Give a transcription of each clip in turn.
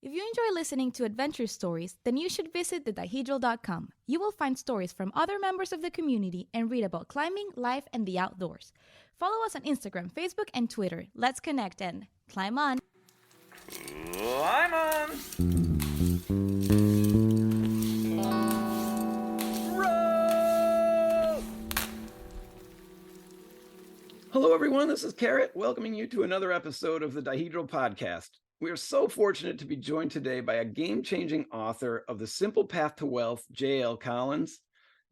If you enjoy listening to adventure stories, then you should visit thedihedral.com. You will find stories from other members of the community and read about climbing, life, and the outdoors. Follow us on Instagram, Facebook, and Twitter. Let's connect and climb on! Climb on! Roll! Hello, everyone. This is Carrot, welcoming you to another episode of the Dihedral Podcast. We are so fortunate to be joined today by a game-changing author of The Simple Path to Wealth, J.L. Collins.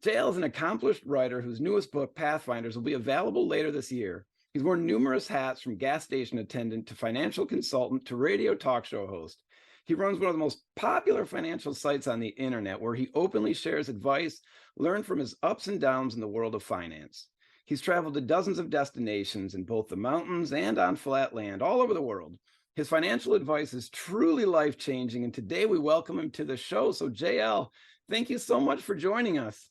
J.L. is an accomplished writer whose newest book, Pathfinders, will be available later this year. He's worn numerous hats, from gas station attendant to financial consultant to radio talk show host. He runs one of the most popular financial sites on the internet, where he openly shares advice learned from his ups and downs in the world of finance. He's traveled to dozens of destinations in both the mountains and on flat land all over the world. His financial advice is truly life-changing, and today we welcome him to the show. So JL, thank you so much for joining us.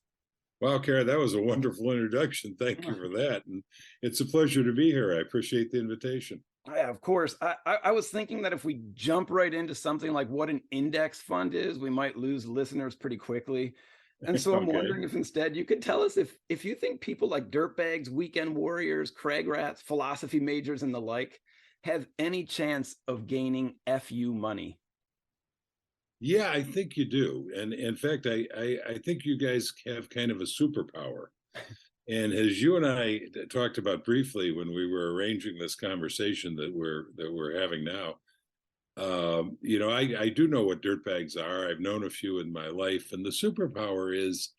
Wow, Kara, that was a wonderful introduction. Thank you for that. And it's a pleasure to be here. I appreciate the invitation. Yeah, of course. I was thinking that if we jump right into something like what an index fund is, we might lose listeners pretty quickly. And so I'm wondering if instead you could tell us if you think people like dirtbags, weekend warriors, crag rats, philosophy majors, and the like have any chance of gaining FU money. Yeah, I think you do. And in fact, I think you guys have kind of a superpower. And as you and I talked about briefly when we were arranging this conversation that we're having now, I do know what dirtbags are. I've known a few in my life, and the superpower is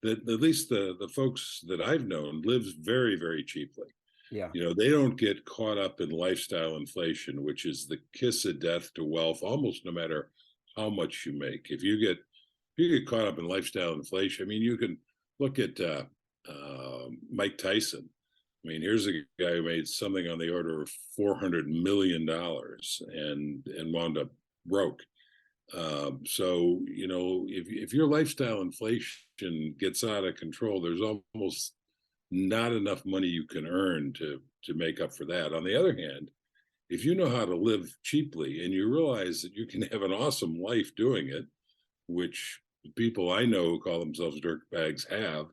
that at least the folks that I've known live very, very cheaply. Yeah. They don't get caught up in lifestyle inflation, which is the kiss of death to wealth, almost no matter how much you make. If you get caught up in lifestyle inflation, I mean, you can look at Mike Tyson. I mean, here's a guy who made something on the order of $400 million and wound up broke. So, if your lifestyle inflation gets out of control, there's almost not enough money you can earn to make up for that. On the other hand, if you know how to live cheaply and you realize that you can have an awesome life doing it, which people I know who call themselves dirtbags have,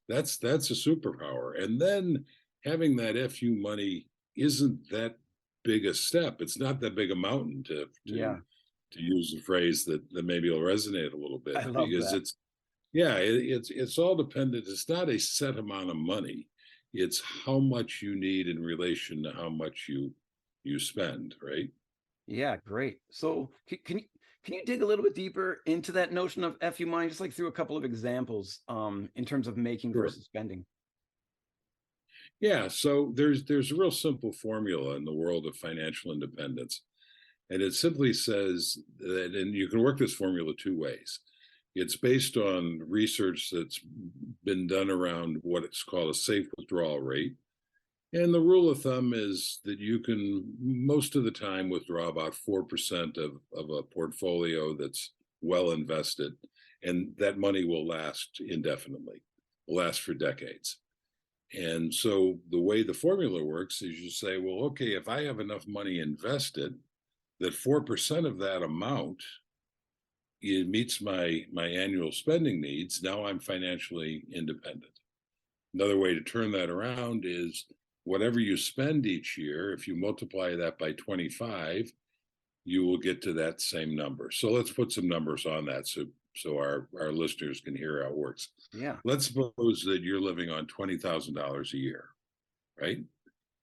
that's a superpower. And then having that FU money isn't that big a step. It's not that big a mountain to use a phrase that maybe will resonate a little bit. I love because that. It's all dependent. It's not a set amount of money. It's how much you need in relation to how much you spend, right? Yeah, great. So can you dig a little bit deeper into that notion of FU money, just like through a couple of examples in terms of making versus spending? Yeah, so there's a real simple formula in the world of financial independence. And it simply says that, and you can work this formula two ways. It's based on research that's been done around what it's called a safe withdrawal rate. And the rule of thumb is that you can, most of the time, withdraw about 4% of a portfolio that's well invested. And that money will last indefinitely, will last for decades. And so the way the formula works is you say, well, okay, if I have enough money invested, that 4% of that amount, it meets my annual spending needs, now I'm financially independent. Another way to turn that around is whatever you spend each year, if you multiply that by 25, you will get to that same number. So let's put some numbers on that so our listeners can hear how it works. Yeah. Let's suppose that you're living on $20,000 a year, right?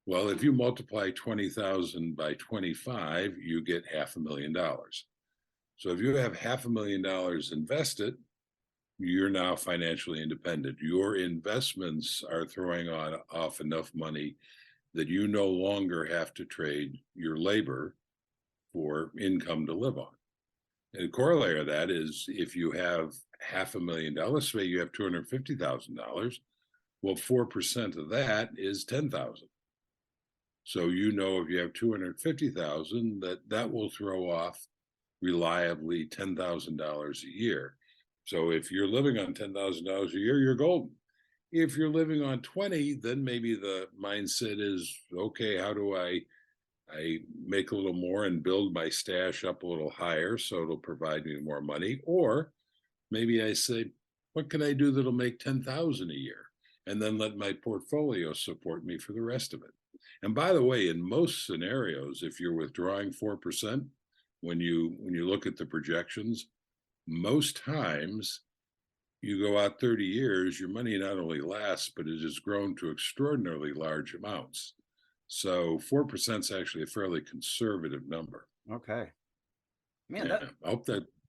Well, if you multiply 20,000 by 25, you get $500,000. So if you have $500,000 invested, you're now financially independent. Your investments are throwing off enough money that you no longer have to trade your labor for income to live on. And the corollary of that is if you have $500,000, say you have $250,000, well, 4% of that is 10,000. So if you have 250,000, that will throw off reliably $10,000 a year. So if you're living on $10,000 a year, you're golden. If you're living on 20, then maybe the mindset is, okay, how do I I make a little more and build my stash up a little higher so it'll provide me more money. Or maybe I say, what can I do that'll make 10,000 a year? And then let my portfolio support me for the rest of it. And by the way, in most scenarios, if you're withdrawing 4%, when you look at the projections, most times you go out 30 years, your money not only lasts, but it has grown to extraordinarily large amounts. So 4% is actually a fairly conservative number. Okay. Man, Yeah, I hope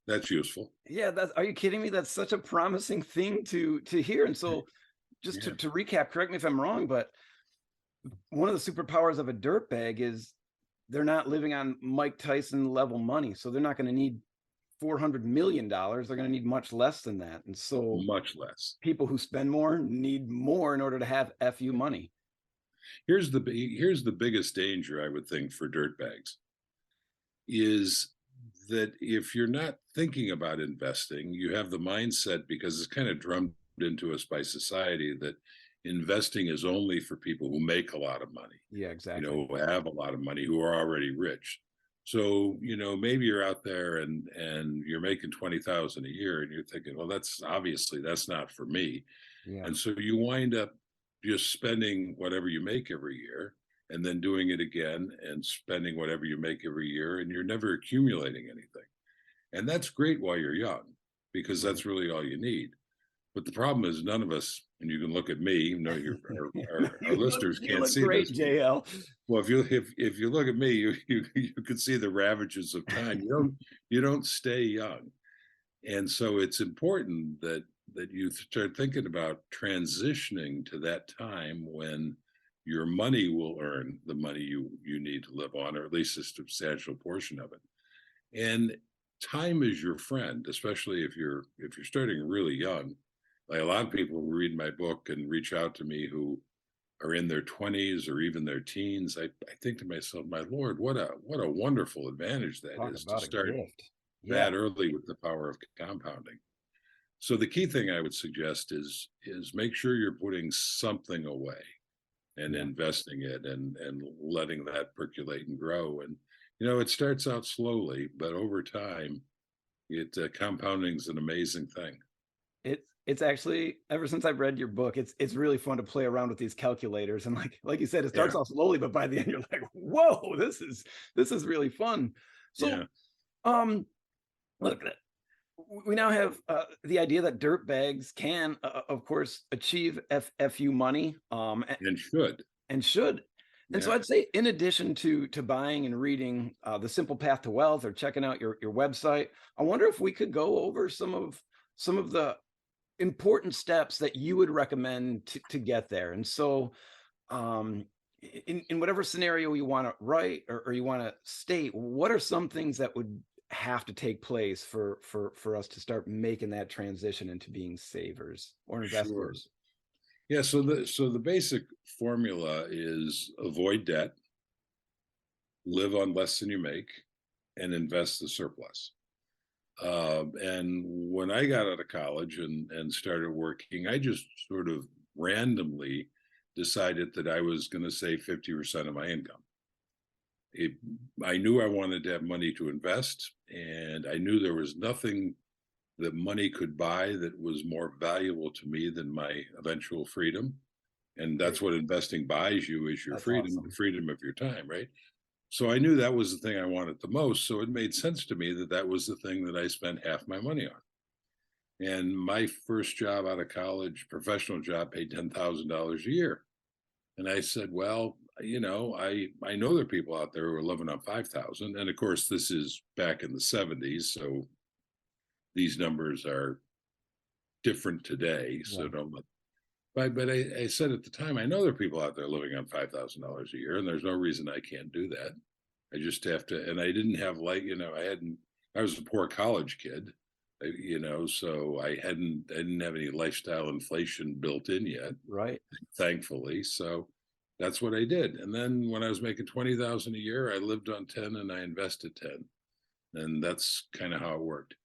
that's useful. yeah, are you kidding me? That's such a promising thing to hear. And so just Yeah. to recap, correct me if I'm wrong, but one of the superpowers of a dirtbag is they're not living on Mike Tyson level money. So they're not going to need $400 million. They're going to need much less than that. And so Much less. people who spend more need more in order to have FU money. Here's the biggest danger, I would think, for dirtbags is that if you're not thinking about investing, you have the mindset, because it's kind of drummed into us by society, that investing is only for people who make a lot of money, Yeah, exactly. who have a lot of money, who are already rich. So, maybe you're out there and you're making 20,000 a year and you're thinking, well, that's not for me. Yeah. And so you wind up just spending whatever you make every year and then doing it again and spending whatever you make every year, and you're never accumulating anything. And that's great while you're young, because that's really all you need. But the problem is, none of us, and you can look at me, our listeners You can't look see great, this. JL. Well, if you look at me, you can see the ravages of time. You don't stay young. And so it's important that you start thinking about transitioning to that time when your money will earn the money you need to live on, or at least a substantial portion of it. And time is your friend, especially if you're starting really young. Like, a lot of people who read my book and reach out to me who are in their 20s or even their teens, I think to myself, my Lord, what a wonderful advantage that Talk is to about a start gift. Yeah. that early with the power of compounding. So the key thing I would suggest is make sure you're putting something away and investing it and letting that percolate and grow. And it starts out slowly, but over time, compounding is an amazing thing. It's actually, ever since I've read your book, it's really fun to play around with these calculators. And like you said, it starts off slowly, but by the end you're like, whoa, this is really fun. So look, we now have the idea that dirtbags can, of course, achieve FU money, and should. And so I'd say, in addition to buying and reading The Simple Path to Wealth, or checking out your website, I wonder if we could go over some of the important steps that you would recommend to get there. And so in whatever scenario you want to write or you want to state, what are some things that would have to take place for us to start making that transition into being savers or investors? Sure. Yeah, so the basic formula is avoid debt, live on less than you make, and invest the surplus. And when I got out of college and started working, I just sort of randomly decided that I was going to save 50% of my income. I knew I wanted to have money to invest, and I knew there was nothing that money could buy that was more valuable to me than my eventual freedom. And that's what investing buys you, is your freedom, awesome. The freedom of your time, right? So I knew that was the thing I wanted the most. So it made sense to me that was the thing that I spent half my money on. And my first job out of college, professional job, paid $10,000 a year. And I said, well, I know there are people out there who are living on 5,000. And of course, this is back in the 70s. So these numbers are different today. So but I said at the time, I know there are people out there living on $5,000 a year, and there's no reason I can't do that. I just have to, and I didn't have I was a poor college kid, so I didn't have any lifestyle inflation built in yet. Right. Thankfully. So that's what I did. And then when I was making 20,000 a year, I lived on 10 and I invested 10. And that's kind of how it worked.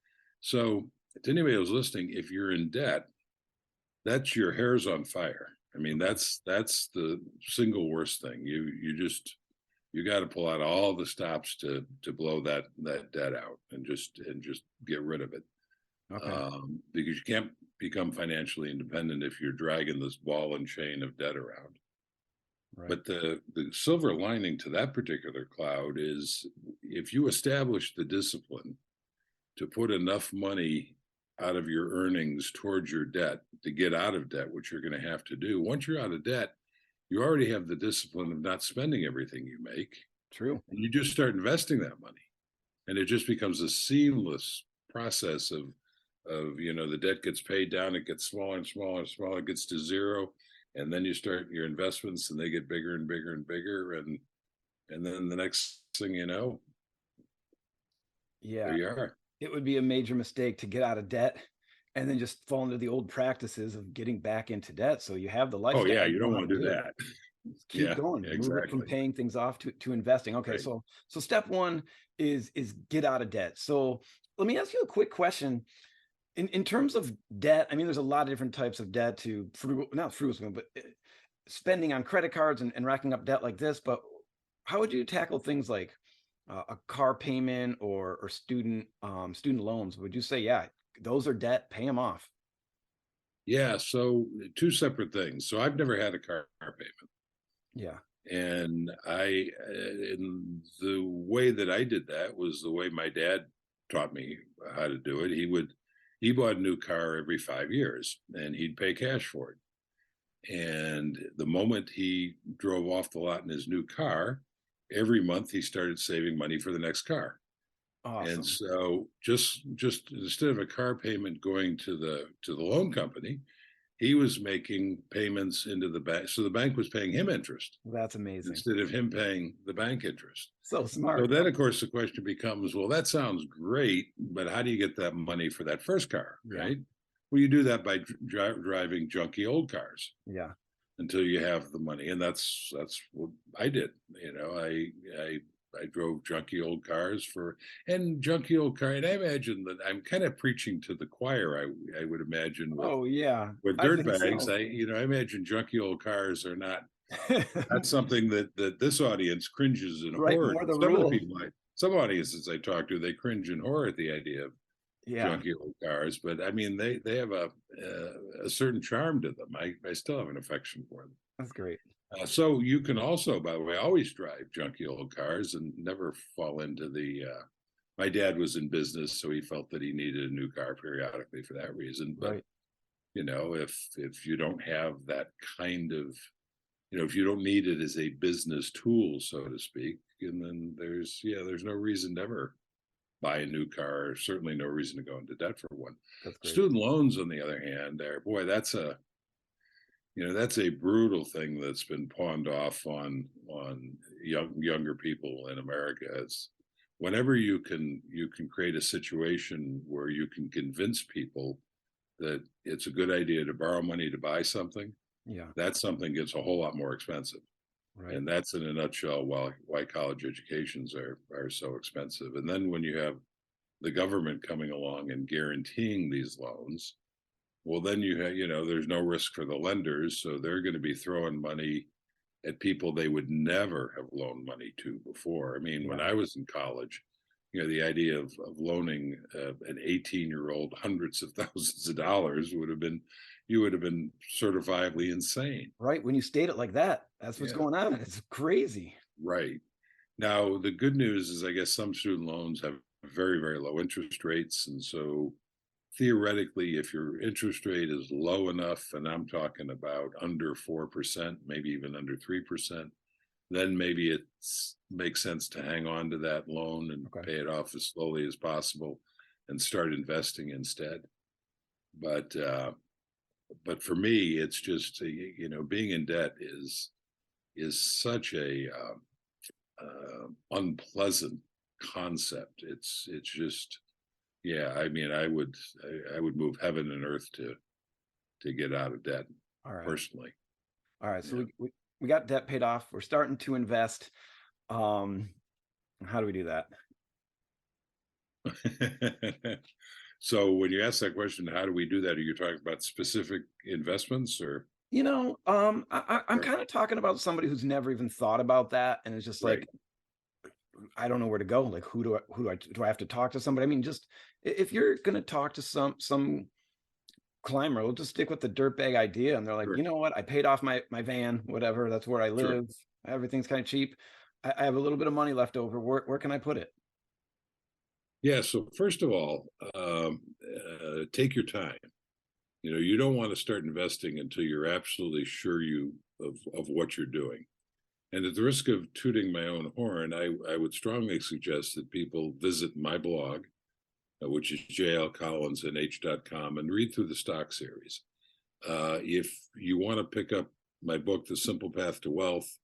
So to anybody who's listening, if you're in debt, that's your hair's on fire. I mean, that's the single worst thing. you got to pull out all the stops to blow that debt out and just get rid of it. Okay. Because you can't become financially independent if you're dragging this ball and chain of debt around. Right. But the silver lining to that particular cloud is if you establish the discipline to put enough money out of your earnings towards your debt to get out of debt, which you're going to have to do. Once you're out of debt, you already have the discipline of not spending everything you make. True. And you just start investing that money. And it just becomes a seamless process of the debt gets paid down, it gets smaller and smaller and smaller, it gets to zero. And then you start your investments and they get bigger and bigger and bigger. And then the next thing you know, Yeah. there you are. It would be a major mistake to get out of debt and then just fall into the old practices of getting back into debt. So you have the lifestyle. Oh yeah, you don't want to do that. Just keep going. Exactly. Move it from paying things off to investing. Okay, Right. so step one is get out of debt. So let me ask you a quick question. In terms of debt, I mean, there's a lot of different types of debt to not frugal, but spending on credit cards and racking up debt like this. But how would you tackle things like a car payment or student loans? Would you say, yeah, those are debt, pay them off? Yeah, so two separate things. So I've never had a car payment. Yeah. And in the way that I did that was the way my dad taught me how to do it. He bought a new car every 5 years and he'd pay cash for it. And the moment he drove off the lot in his new car, every month he started saving money for the next car. Awesome. And so just instead of a car payment going to the loan company, he was making payments into the bank. So the bank was paying him interest. That's amazing. Instead of him paying the bank interest. So smart. So then, of course, the question becomes, well, that sounds great, but how do you get that money for that first car, right? Well, you do that by driving junky old cars. Yeah. Until you have the money. And that's what I did. I drove junky old cars and I imagine that I'm kind of preaching to the choir. I would imagine with dirtbags, I imagine junky old cars are not something that this audience cringes in horror. Some audiences I talk to, they cringe in horror at the idea of junky old cars, but I mean they have a certain charm to them. I still have an affection for them. That's great. So you can also, by the way, always drive junky old cars and never fall into the. My dad was in business, so he felt that he needed a new car periodically for that reason. But if you don't have that kind of, if you don't need it as a business tool, so to speak, and then there's no reason to ever buy a new car. Certainly no reason to go into debt for one. Student loans, on the other hand, that's a brutal thing that's been pawned off on younger people in America. It's whenever you can create a situation where you can convince people that it's a good idea to borrow money to buy something. Yeah, that something gets a whole lot more expensive. Right. And that's in a nutshell why college educations are so expensive. And then when you have the government coming along and guaranteeing these loans, well, then there's no risk for the lenders. So they're going to be throwing money at people they would never have loaned money to before. I mean, when I was in college, the idea of loaning an 18-year-old hundreds of thousands of dollars you would have been certifiably insane. Right. When you state it like that, that's what's going on. It's crazy. Right. Now, the good news is I guess some student loans have very, very low interest rates. And so theoretically, if your interest rate is low enough, and I'm talking about under 4%, maybe even under 3%, then maybe it makes sense to hang on to that loan and pay it off as slowly as possible and start investing instead. But for me, it's just, being in debt is such a unpleasant concept. It's just, I mean, I would move heaven and earth to get out of debt. Personally. All right. So we got debt paid off. We're starting to invest. How do we do that? So when you ask that question, how do we do that? Are you talking about specific investments or? I'm kind of talking about somebody who's never even thought about that and is just Right. like, I don't know where to go. Like, do I have to talk to somebody? I mean, just if you're going to talk to some climber, we'll just stick with the dirtbag idea. And they're like, Sure. you know what? I paid off my van, whatever. That's where I Sure. live. Everything's kind of cheap. I have a little bit of money left over. Where can I put it? Yeah. So first of all, take your time. You don't want to start investing until you're absolutely sure of what you're doing. And at the risk of tooting my own horn, I would strongly suggest that people visit my blog, which is jlcollinsnh.com, and read through the stock series. If you want to pick up my book, The Simple Path to Wealth,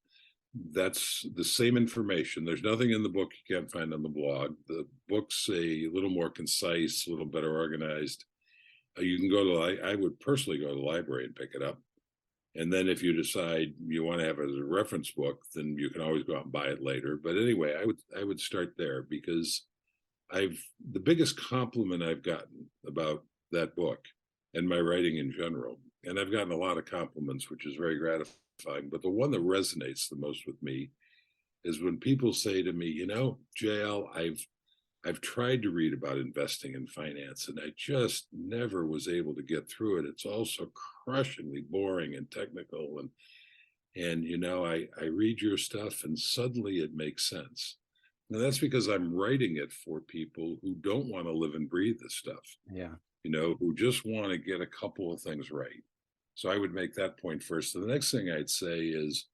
that's the same information. There's nothing in the book you can't find on the blog. The book's a little more concise, a little better organized. You can go to, I would personally go to the library and pick it up. And then if you decide you want to have it as a reference book, then you can always go out and buy it later. But anyway, I would start there, because the biggest compliment I've gotten about that book and my writing in general, and I've gotten a lot of compliments, which is very gratifying, but the one that resonates the most with me is when people say to me, JL, I've tried to read about investing in finance, and I just never was able to get through it. It's all so crushingly boring and technical. And I read your stuff and suddenly it makes sense. Now that's because I'm writing it for people who don't want to live and breathe this stuff, Yeah. who just want to get a couple of things right. So I would make that point first. So the next thing I'd say is,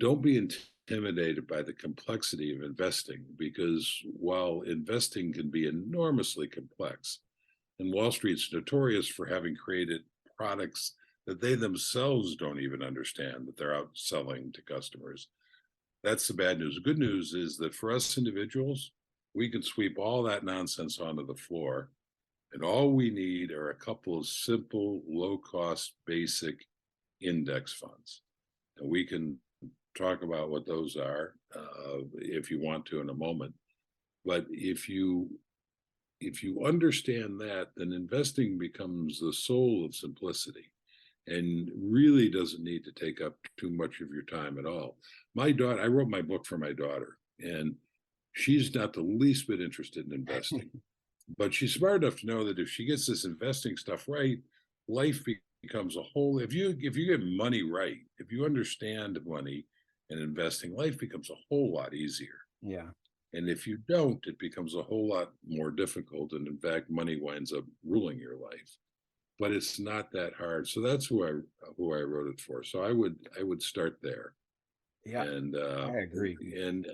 don't be intimidated by the complexity of investing, because while investing can be enormously complex, and Wall Street's notorious for having created products that they themselves don't even understand that they're out selling to customers. That's the bad news. The good news is that for us individuals, we can sweep all that nonsense onto the floor, and all we need are a couple of simple, low-cost, basic index funds. And we can talk about what those are if you want to in a moment. But if you understand that, then investing becomes the soul of simplicity, and really doesn't need to take up too much of your time at all. My daughter, I wrote my book for my daughter, and she's not the least bit interested in investing, but she's smart enough to know that if she gets this investing stuff right, life becomes a whole. If you get money right, if you understand money and investing, life becomes a whole lot easier. Yeah. And if you don't, it becomes a whole lot more difficult. And in fact, money winds up ruling your life. But it's not that hard. So that's who I wrote it for. So I would start there. Yeah. And I agree. And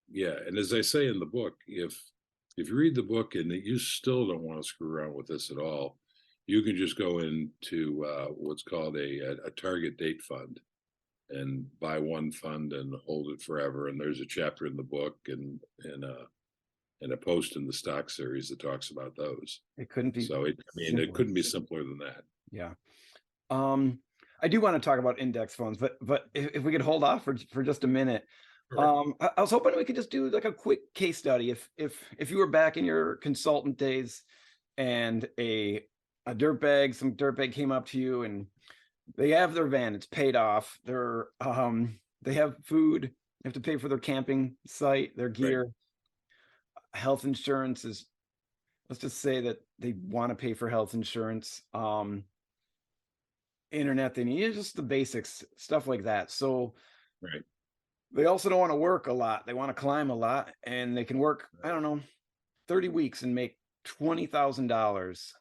yeah, and as I say in the book, if you read the book and you still don't want to screw around with this at all, you can just go into what's called a target date fund and buy one fund and hold it forever. And there's a chapter in the book and a post in the stock series that talks about those. It couldn't be. So it couldn't be simpler than that. Yeah. I do want to talk about index funds, but if we could hold off for just a minute. Sure. I was hoping we could just do like a quick case study. If you were back in your consultant days and some dirtbag came up to you and they have their van, it's paid off. They have food, they have to pay for their camping site, their gear. Right. Health insurance is, let's just say that they want to pay for health insurance. Internet, they need just the basics, stuff like that. So right. They also don't want to work a lot. They want to climb a lot, and they can work, I don't know, 30 weeks and make $20,000.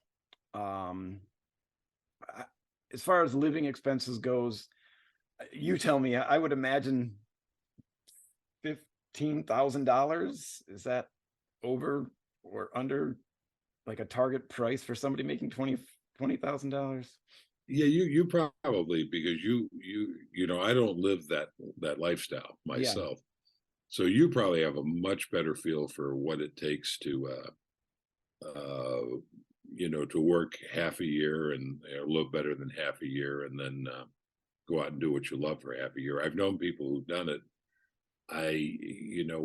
As far as living expenses goes, you tell me, I would imagine $15,000. Is that over or under like a target price for somebody making $20,000? Yeah, you probably, because I don't live that lifestyle myself. Yeah. So you probably have a much better feel for what it takes to to work half a year and live better than half a year, and then go out and do what you love for half a year. I've known people who've done it.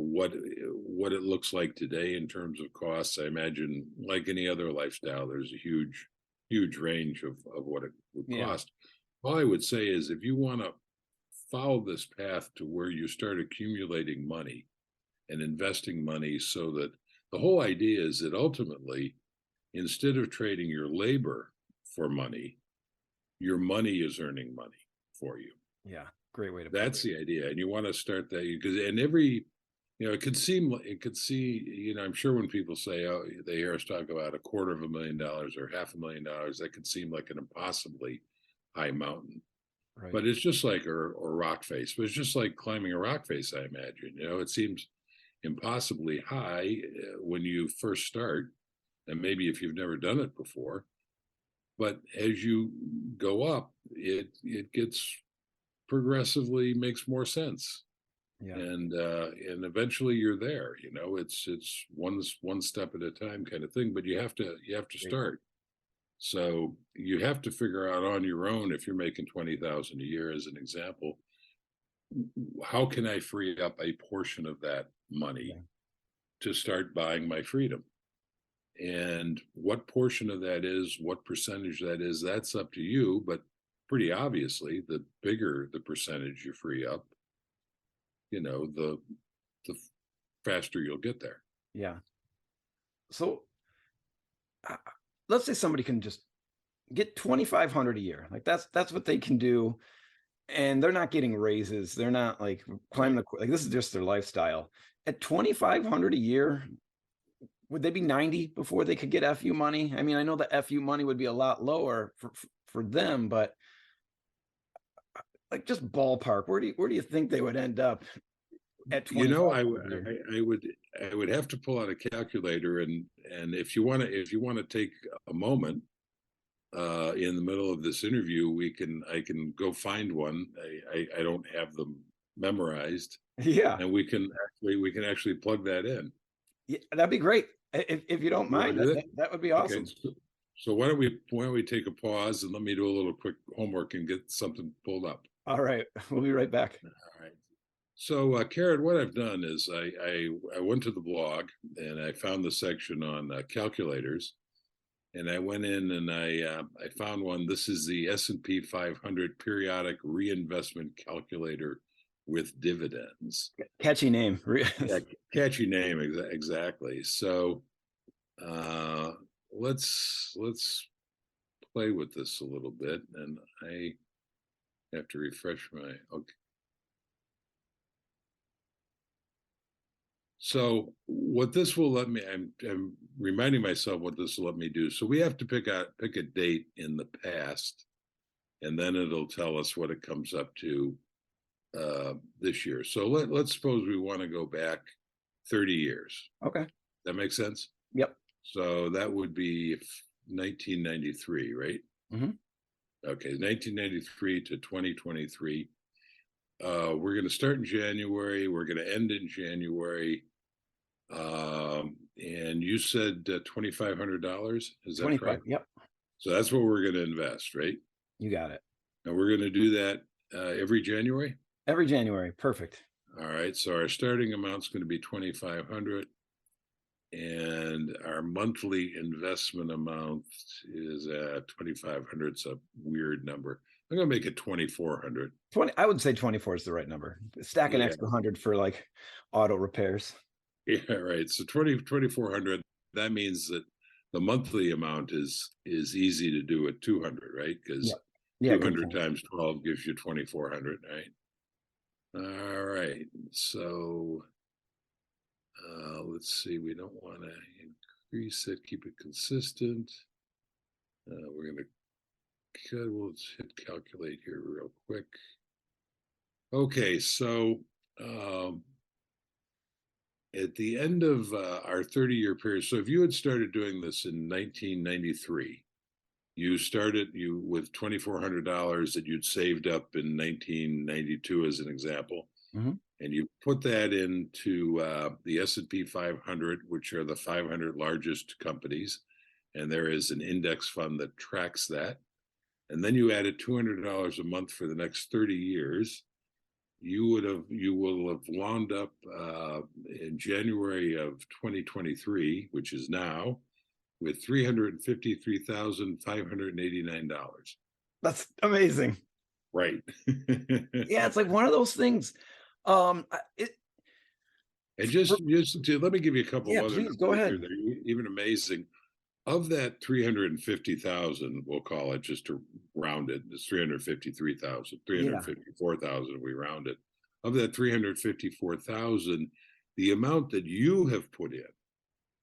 What it looks like today in terms of costs, I imagine like any other lifestyle, there's a huge range of what it would cost. all I would say is if you want to follow this path to where you start accumulating money and investing money, so that the whole idea is that ultimately, instead of trading your labor for money, your money is earning money for you. Yeah, great way to put it. That's the idea. And you want to start that, because it could see, I'm sure when people say, oh, they hear us talk about $250,000 or $500,000, that could seem like an impossibly high mountain. Right. But it's just like, or rock face, but it's just like climbing a rock face, I imagine. It seems impossibly high when you first start, and maybe if you've never done it before. But as you go up, it gets progressively makes more sense. Yeah. And eventually you're there. It's one step at a time kind of thing, but you have to start. So you have to figure out on your own, if you're making 20,000 a year as an example, how can I free up a portion of that money to start buying my freedom? And what portion of that is, what percentage that is, that's up to you. But pretty obviously, the bigger the percentage you free up, the faster you'll get there. Yeah. So let's say somebody can just get 2,500 a year. Like that's what they can do. And they're not getting raises. They're not like climbing like this is just their lifestyle. At 2,500 a year, would they be 90 before they could get FU money? I mean, I know the FU money would be a lot lower for them, but like just ballpark, where do you think they would end up at 2,500? I would have to pull out a calculator, and if you want to take a moment in the middle of this interview, I can go find one. I don't have them memorized. Yeah. And we can actually plug that in. Yeah, that'd be great. If you don't mind, that would be awesome. Okay. So why don't we take a pause and let me do a little quick homework and get something pulled up. All right. We'll be right back. All right. So, Karen, what I've done is I went to the blog and I found the section on calculators, and I went in and I found one. This is the S&P 500 Periodic Reinvestment Calculator with Dividends. Catchy name. Yeah, catchy name, exactly. So let's play with this a little bit, and I have to refresh my okay. So what this will let me, I'm reminding myself what this will let me do. So we have to pick a date in the past, and then it'll tell us what it comes up to this year. So let's suppose we want to go back 30 years. Okay. That makes sense? Yep. So that would be 1993, right? Mm-hmm. Okay, 1993 to 2023. We're going to start in January. We're going to end in January. And you said $2,500. Is that correct? Yep. So that's what we're going to invest, right? You got it. And we're going to do that every January? Every January. Perfect. All right. So our starting amount is going to be $2,500. And our monthly investment amount is at $2,500. It's a weird number. I'm going to make it 2,400. 20. I would say 24 is the right number. Stack an extra 100 for like auto repairs. Yeah, right. So 2,400. That means that the monthly amount is easy to do at 200, right? Because 200 times 12 gives you 2,400, right? All right. So let's see. We don't want to increase it. Keep it consistent. We're going to. We'll hit calculate here real quick. Okay, so at the end of our 30-year period, so if you had started doing this in 1993, you started with $2,400 that you'd saved up in 1992 as an example, and you put that into the S&P 500, which are the 500 largest companies, and there is an index fund that tracks that. And then you added $200 a month for the next 30 years, you will have wound up in January of 2023, which is now, with $353,589. That's amazing. Right. Yeah, it's like one of those things. It And just let me give you a couple Yeah, of other please go numbers here ahead. that are even amazing. Of that 350,000, we'll call it, just to round it, it's 353,000, Yeah, 354,000, we round it. Of that 354,000, the amount that you have put in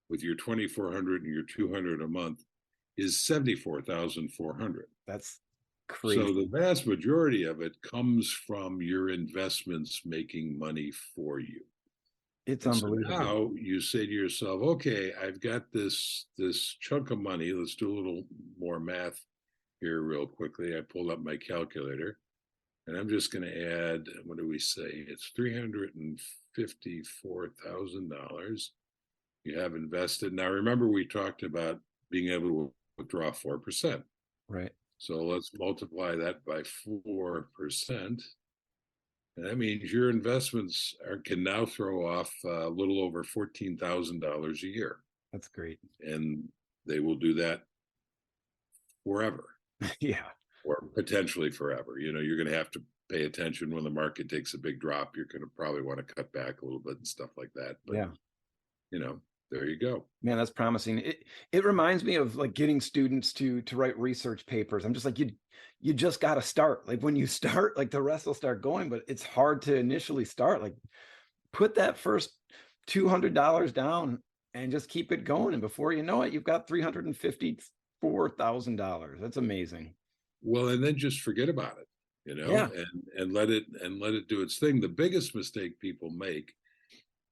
with your 2,400 and your 200 a month is 74,400. that's So the crazy. vast majority of it comes from your investments making money for you. It's And so unbelievable. now you say to yourself, okay, I've got this chunk of money. Let's do a little more math here real quickly. I pulled up my calculator and I'm just going to add, what do we say? It's $354,000 you have invested. Now, remember, we talked about being able to withdraw 4%. Right. So let's multiply that by 4%. And that means your investments can now throw off a little over $14,000 a year. That's great. And they will do that forever. Yeah. Or potentially forever. You're going to have to pay attention when the market takes a big drop. You're going to probably want to cut back a little bit and stuff like that. But, Yeah. There you go. Man, that's promising. It reminds me of like getting students to write research papers. I'm just like, you just got to start. Like when you start, like the rest will start going, but it's hard to initially start. Like put that first $200 down and just keep it going. And before you know it, you've got $354,000. That's amazing. Well, and then just forget about it, Yeah. and let it do its thing. The biggest mistake people make,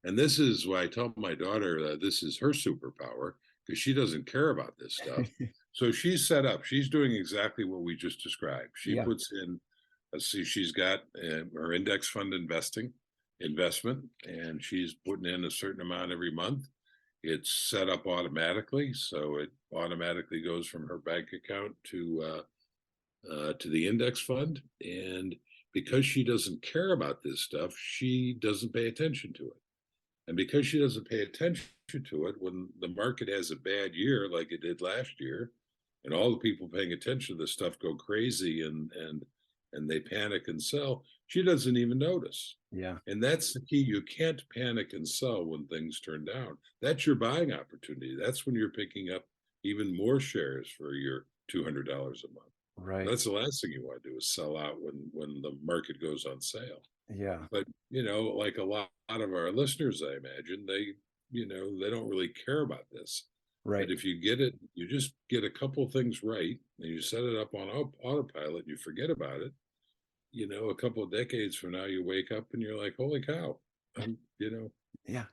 and this is why I tell my daughter that this is her superpower, because she doesn't care about this stuff. So she's set up. She's doing exactly what we just described. She Yeah. puts in, let's see, she's got her index fund investment, and she's putting in a certain amount every month. It's set up automatically, so it automatically goes from her bank account to the index fund. And because she doesn't care about this stuff, she doesn't pay attention to it. And because she doesn't pay attention to it, when the market has a bad year like it did last year, and all the people paying attention to this stuff go crazy and they panic and sell, she doesn't even notice. Yeah. And that's the key. You can't panic and sell when things turn down. That's your buying opportunity. That's when you're picking up even more shares for your $200 a month. Right. That's the last thing you want to do is sell out when the market goes on sale. Yeah. But like a lot of our listeners, I imagine they don't really care about this. Right. But if you get it, you just get a couple things right, and you set it up on autopilot, and you forget about it. A couple of decades from now, you wake up and you're like, "Holy cow! Yeah.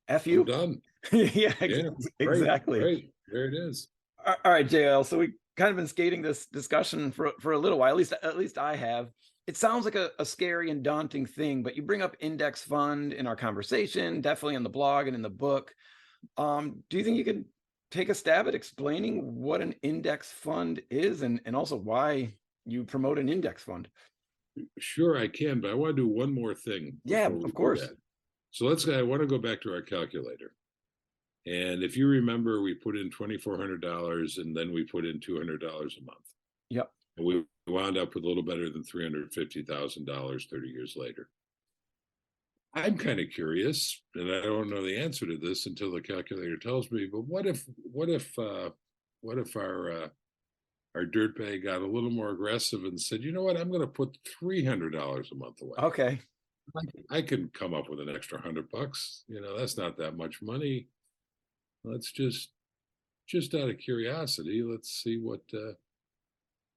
F I'm you. done." Yeah, Yeah, exactly. right. There it is. All right, JL. So we kind of been skating this discussion for a little while. At least I have. It sounds like a scary and daunting thing, but you bring up index fund in our conversation, definitely in the blog and in the book. Do you think you could take a stab at explaining what an index fund is and also why you promote an index fund? Sure, I can, but I want to do one more thing. Yeah, Before we of do course. that. So I want to go back to our calculator. And if you remember, we put in $2,400 and then we put in $200 a month. Yep. And we wound up with a little better than $350,000 30 years later. I'm kind of curious, and I don't know the answer to this until the calculator tells me, but what if our dirtbag got a little more aggressive and said, you know what, I'm going to put $300 a month away. Okay. I can come up with an extra $100. That's not that much money. Let's just out of curiosity, let's see what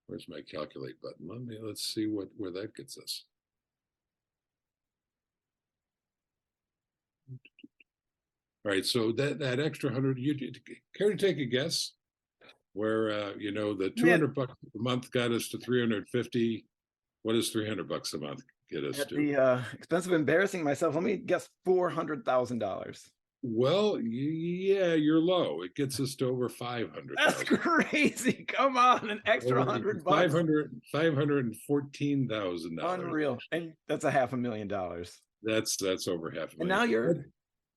where's my calculate button? Let's see where that gets us. All right, so that extra 100, you care to take a guess where the $200 a month got us to 350? What does $300 a month get us At to? the expense of embarrassing myself, let me guess $400,000. Well, yeah, you're low. It gets us to over 500. That's crazy. Come on, an extra $100. $514,000. Unreal. And that's a $500,000. That's over $500,000. And now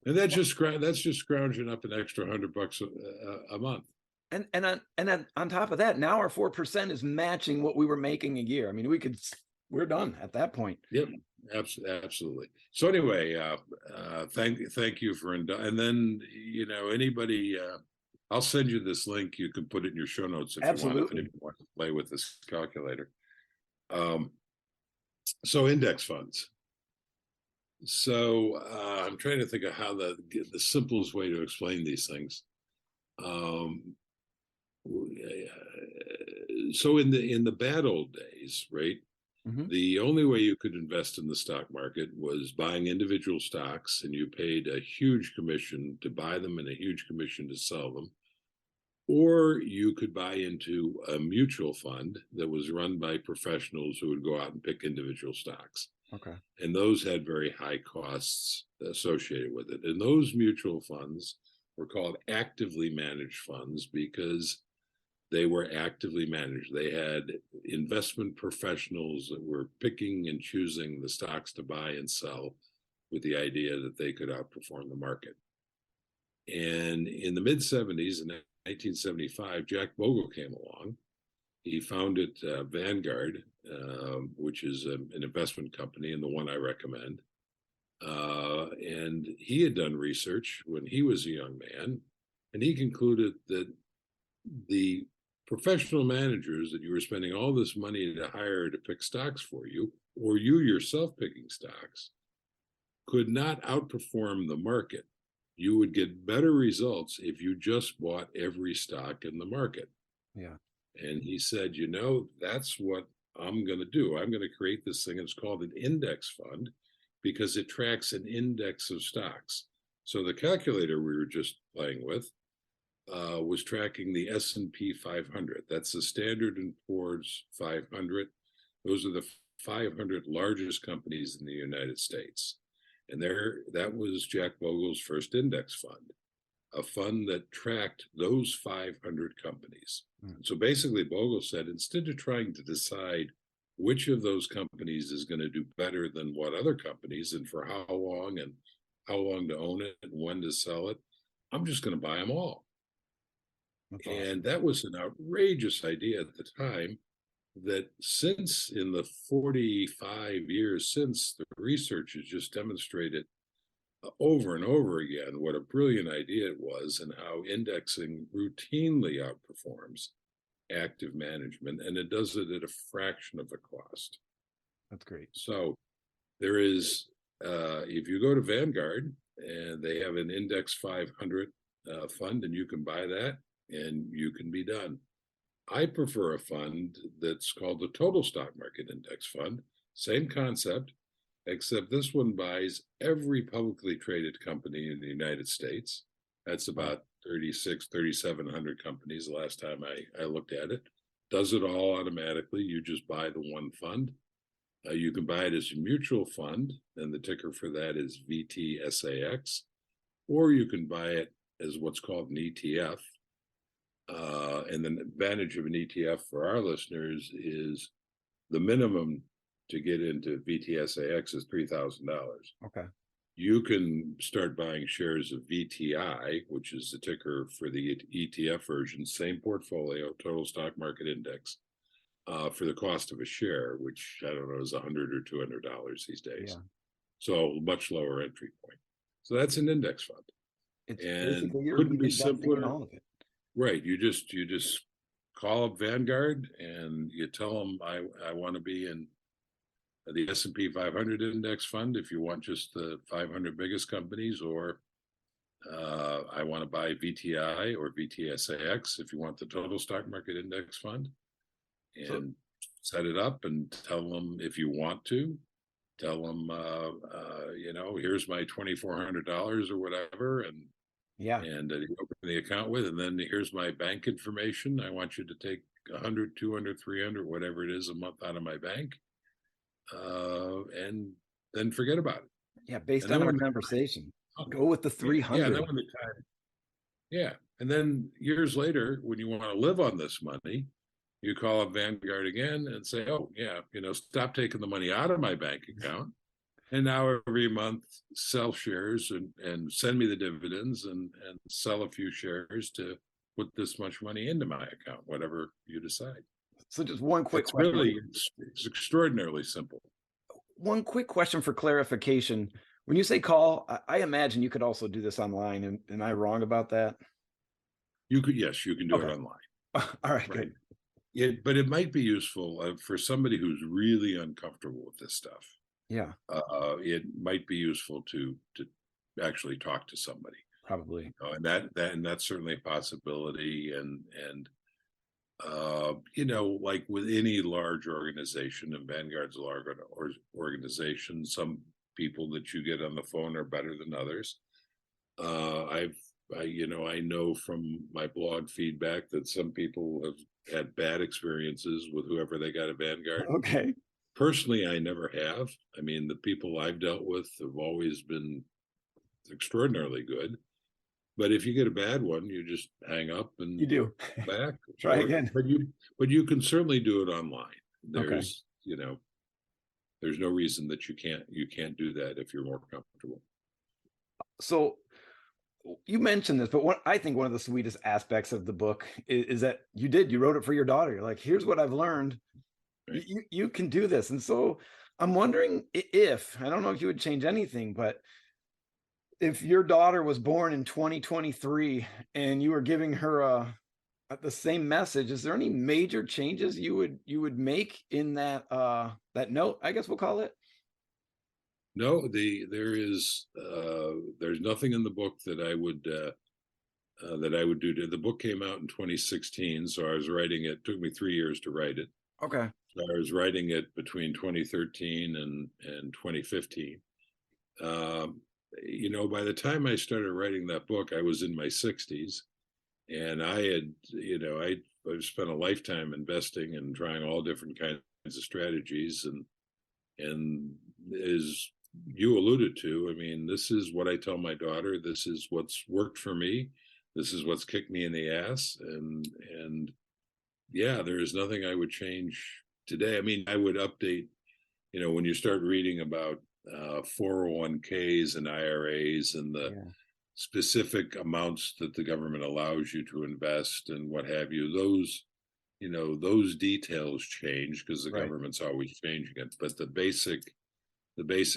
and that's just scrounging up an extra $100 a month. And then on top of that, now our 4% is matching what we were making a year. I mean, we could we're done at that point. Yep, absolutely. So anyway, thank you for and then anybody. I'll send you this link. You can put it in your show notes if you want. If Absolutely. anybody wants to play with this calculator. So index funds. So I'm trying to think of how the simplest way to explain these things. So in the bad old days, right? Mhm. The only way you could invest in the stock market was buying individual stocks, and you paid a huge commission to buy them and a huge commission to sell them. Or you could buy into a mutual fund that was run by professionals who would go out and pick individual stocks. Okay. And those had very high costs associated with it. And those mutual funds were called actively managed funds because they were actively managed. They had investment professionals that were picking and choosing the stocks to buy and sell with the idea that they could outperform the market. And in the mid 70s, in 1975, Jack Bogle came along. He founded Vanguard, which is an investment company and the one I recommend. And he had done research when he was a young man, and he concluded that the professional managers that you were spending all this money to hire to pick stocks for you, or you yourself picking stocks, could not outperform the market. You would get better results if you just bought every stock in the market. Yeah. And he said, that's what I'm going to do. I'm going to create this thing. It's called an index fund because it tracks an index of stocks. So the calculator we were just playing with was tracking the S&P 500. That's the Standard & Poor's 500. Those are the 500 largest companies in the United States. And that was Jack Bogle's first index fund, a fund that tracked those 500 companies. So basically, Bogle said, instead of trying to decide which of those companies is going to do better than what other companies and for how long and how long to own it and when to sell it, I'm just going to buy them all. That's awesome. And that was an outrageous idea at the time, that since in the 45 years since, the research has just demonstrated over and over again what a brilliant idea it was and how indexing routinely outperforms active management, and it does it at a fraction of the cost. That's great. So there is, if you go to Vanguard and they have an index 500 fund, and you can buy that and you can be done. I prefer a fund that's called the Total Stock Market Index Fund. Same concept, except this one buys every publicly traded company in the United States. That's about 3,700 companies the last time I looked at it. Does it all automatically. You just buy the one fund. You can buy it as a mutual fund, and the ticker for that is VTSAX, or you can buy it as what's called an ETF. And the advantage of an ETF for our listeners is the minimum to get into VTSAX is $3,000. Okay. You can start buying shares of VTI, which is the ticker for the ETF version, same portfolio, total stock market index, for the cost of a share, which I don't know is $100 or $200 these days. Yeah. So much lower entry point. So that's an index fund. It's And basically couldn't be investing in simpler. all of it. Right. You just call up Vanguard and you tell them I want to be in the S&P 500 index fund if you want just the 500 biggest companies, or I want to buy VTI or VTSAX if you want the total stock market index fund, and set it up and tell them if you want to. Tell them, here's my $2,400 or whatever, and Yeah. and you open the account with, and then here's my bank information. I want you to take 100, 200, 300, whatever it is a month out of my bank, and then forget about it. Yeah. Based And on then our when conversation, go with the 300. Yeah, then when the time, yeah, and then years later, when you want to live on this money, you call up Vanguard again and say, oh yeah, stop taking the money out of my bank account, and now every month sell shares and send me the dividends and sell a few shares to put this much money into my account, whatever you decide. So just one quick It's question. really, it's extraordinarily simple. One quick question for clarification. When you say call, I imagine you could also do this online. Am I wrong about that? Yes, you can do it Okay. online. All right, good. But it might be useful for somebody who's really uncomfortable with this stuff. Yeah, It might be useful to actually talk to somebody. probably. And that's certainly a possibility. And like with any large organization, and Vanguard's a large organization, some people that you get on the phone are better than others. I know from my blog feedback that some people have had bad experiences with whoever they got at Vanguard. Okay. Personally, I never have. I mean, the people I've dealt with have always been extraordinarily good. But if you get a bad one, you just hang up and You do. back. Try again. But you can certainly do it online. Okay. There's no reason that you can't do that if you're more comfortable. So you mentioned this, but I think one of the sweetest aspects of the book is that you wrote it for your daughter. You're like, here's what I've learned. Right. You can do this. And so I'm wondering if, I don't know if you would change anything, but if your daughter was born in 2023 and you were giving her the same message, is there any major changes you would make in that that note, I guess we'll call it? No, there's nothing in the book that I would do. The book came out in 2016, so I was writing it. It took me 3 years to write it. Okay. So I was writing it between 2013 and 2015. By the time I started writing that book, I was in my 60s, and I had, I've spent a lifetime investing and trying all different kinds of strategies, and as you alluded to, I mean, this is what I tell my daughter. This is what's worked for me. This is what's kicked me in the ass, and yeah, there is nothing I would change today. I mean, I would update. When you start reading about 401ks and IRAs and the specific amounts that the government allows you to invest and what have you, those details change because the government's always changing it. But the basic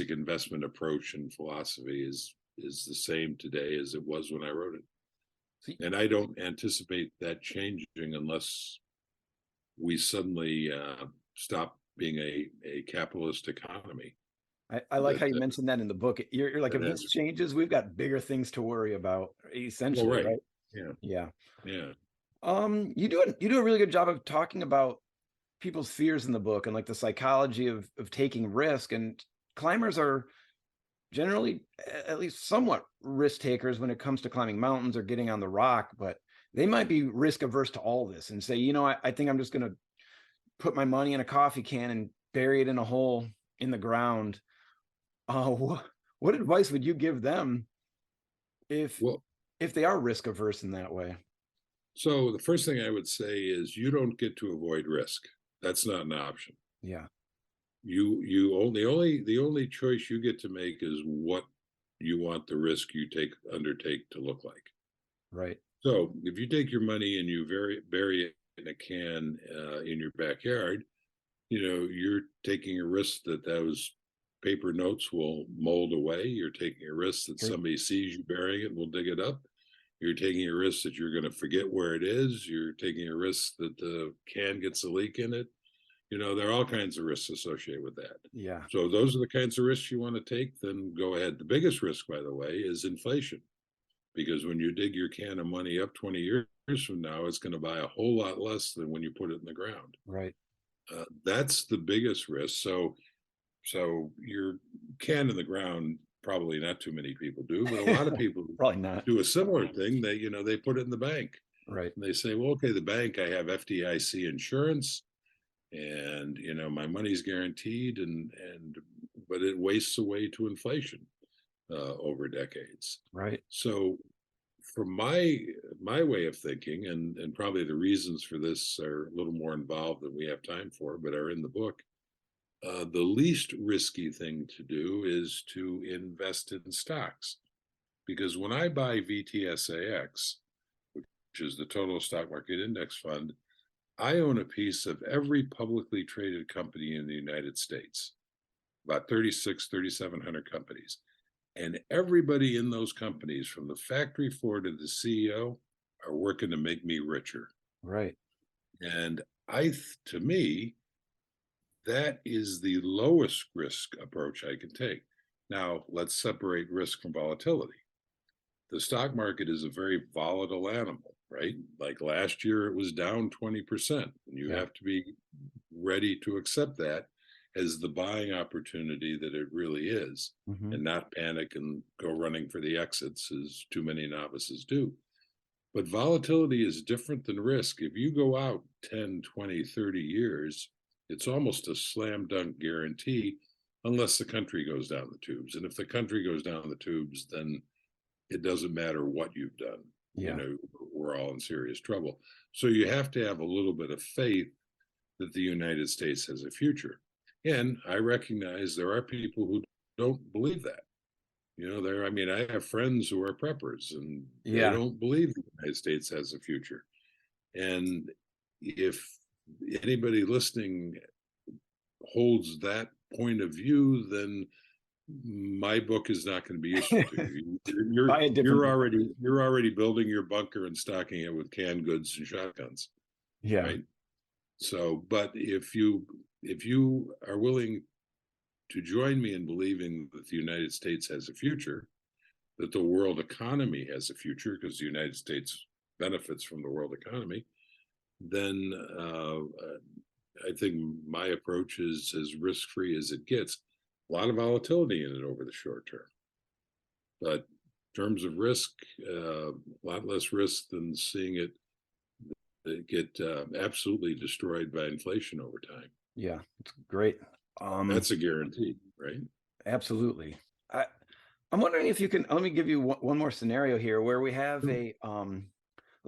investment approach and philosophy is the same today as it was when I wrote it. And I don't anticipate that changing unless we suddenly stop being a capitalist economy. I like how you mentioned that in the book. You're like, if this changes, we've got bigger things to worry about, essentially, right? Yeah. You do a really good job of talking about people's fears in the book and like the psychology of taking risk. And climbers are generally at least somewhat risk takers when it comes to climbing mountains or getting on the rock, but they might be risk averse to all this and say, I think I'm just going to put my money in a coffee can and bury it in a hole in the ground. What advice would you give them if they are risk averse in that way? So the first thing I would say is you don't get to avoid risk. That's not an option. Yeah. The only choice you get to make is what you want the risk you undertake to look like. Right. So if you take your money and you bury it in a can in your backyard, you're taking a risk that those paper notes will mold away. You're taking a risk that somebody sees you burying it and will dig it up. You're taking a risk that you're going to forget where it is. You're taking a risk that the can gets a leak in it. There are all kinds of risks associated with that. Yeah. So those are the kinds of risks you want to take, then go ahead. The biggest risk, by the way, is inflation. Because when you dig your can of money up 20 years from now, it's going to buy a whole lot less than when you put it in the ground. Right. That's the biggest risk. So your can in the ground, probably not too many people do, but a lot of people probably not do a similar thing. They put it in the bank. Right. And they say, well, okay, the bank, I have FDIC insurance, and my money's guaranteed, but it wastes away to inflation over decades. Right. So from my way of thinking, and probably the reasons for this are a little more involved than we have time for, but are in the book. The least risky thing to do is to invest in stocks, because when I buy VTSAX, which is the Total Stock Market Index Fund, I own a piece of every publicly traded company in the United States, about 3,700 companies. And everybody in those companies, from the factory floor to the CEO, are working to make me richer. Right. And to me, that is the lowest risk approach I can take. Now, let's separate risk from volatility. The stock market is a very volatile animal, right? Like last year, it was down 20%. And you have to be ready to accept that as the buying opportunity that it really is, and not panic and go running for the exits as too many novices do. But volatility is different than risk. If you go out 10, 20, 30 years, it's almost a slam dunk guarantee unless the country goes down the tubes. And if the country goes down the tubes, then it doesn't matter what you've done. You know, we're all in serious trouble. So you have to have a little bit of faith that the United States has a future. And I recognize there are people who don't believe that. You know, I have friends who are preppers and they don't believe the United States has a future. And if anybody listening holds that point of view, then my book is not going to be issued to you. You're already building your bunker and stocking it with canned goods and shotguns. Yeah. Right. So, but if you are willing to join me in believing that the United States has a future, that the world economy has a future, because the United States benefits from the world economy, then I think my approach is as risk-free as it gets. A lot of volatility in it over the short term, but in terms of risk, a lot less risk than seeing it get absolutely destroyed by inflation over time. Yeah, it's great. That's a guarantee, right? Absolutely. I'm wondering if you can, let me give you one more scenario here where we have let's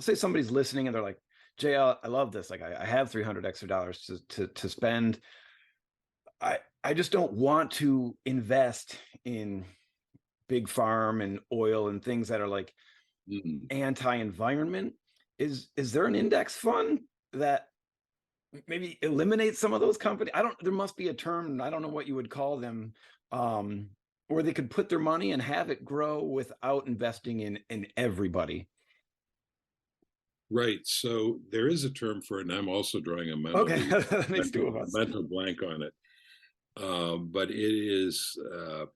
say somebody's listening and they're like, JL, I love this. Like I have $300 extra dollars to spend. I just don't want to invest in big farm and oil and things that are like anti-environment. Is there an index fund that maybe eliminates some of those companies? There must be a term, I don't know what you would call them, where they could put their money and have it grow without investing in everybody. Right. So there is a term for it, and I'm also drawing a mental blank on it. But it is